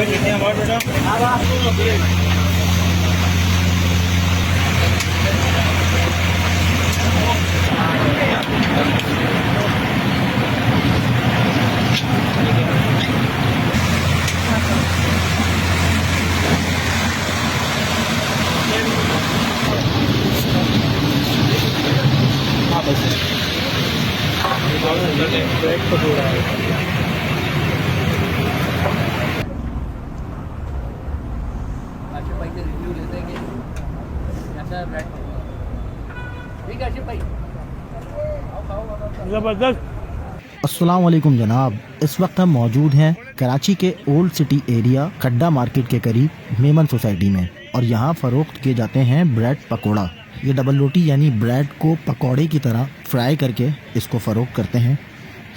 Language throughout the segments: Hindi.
कितने हमारे बेटा हाँ बस ब्रेक तो हो रहा है। भाई के रिव्यू लेते हैं कि कैसा है ब्रेड पकौड़ा। ठीक है आशिफ भाई, जबरदस्त। अस्सलाम वालेकुम जनाब, इस वक्त हम मौजूद हैं कराची के ओल्ड सिटी एरिया खड्डा मार्केट के करीब मेमन सोसाइटी में, और यहाँ फ़रोख्त किए जाते हैं ब्रेड पकोड़ा। ये डबल रोटी यानी ब्रेड को पकोड़े की तरह फ्राई करके इसको फ़रोख्त करते हैं।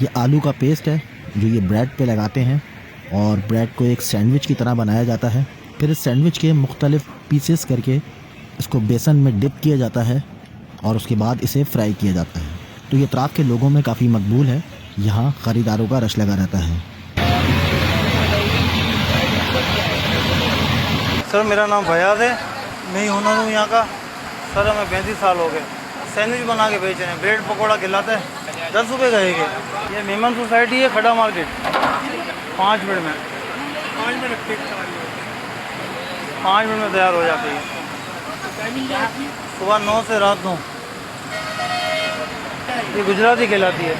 ये आलू का पेस्ट है जो ये ब्रेड पे लगाते हैं, और ब्रेड को एक सैंडविच की तरह बनाया जाता है। फिर इस सैंडविच के मुख्तलिफ पीसेस करके इसको बेसन में डिप किया जाता है और उसके बाद इसे फ्राई किया जाता है। तो ये अतराफ़ के लोगों में काफ़ी मकबूल है, यहाँ ख़रीदारों का रश लगा रहता है। सर मेरा नाम फयाज है, मैं ओनर हूँ यहाँ का। सर हमें 35 साल हो गए सैंडविच बना के बेच रहे हैं। ब्रेड पकौड़ा खिलाते हैं, 10 रुपये का एक है। ये मेमन सोसाइटी है खड्डा मार्केट। 5 मिनट में 5 मिनट में तैयार हो जाती है। सुबह 9 से रात 9। ये गुजराती कहलाती है।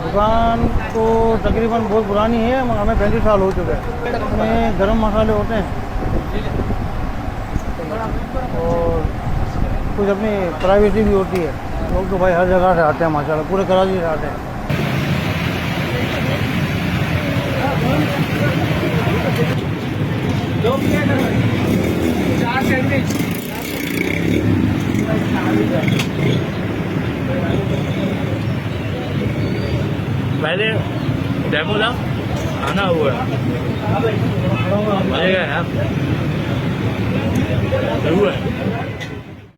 दुकान तो तकरीबन बहुत पुरानी है, हमें 35 साल हो चुके हैं। इसमें गरम मसाले होते हैं और कुछ अपनी प्राइवेसी भी होती है। लोग तो भाई हर जगह से आते हैं माशाल्लाह, पूरे कराची से आते हैं। पहले डेमो ना आना हुआ है,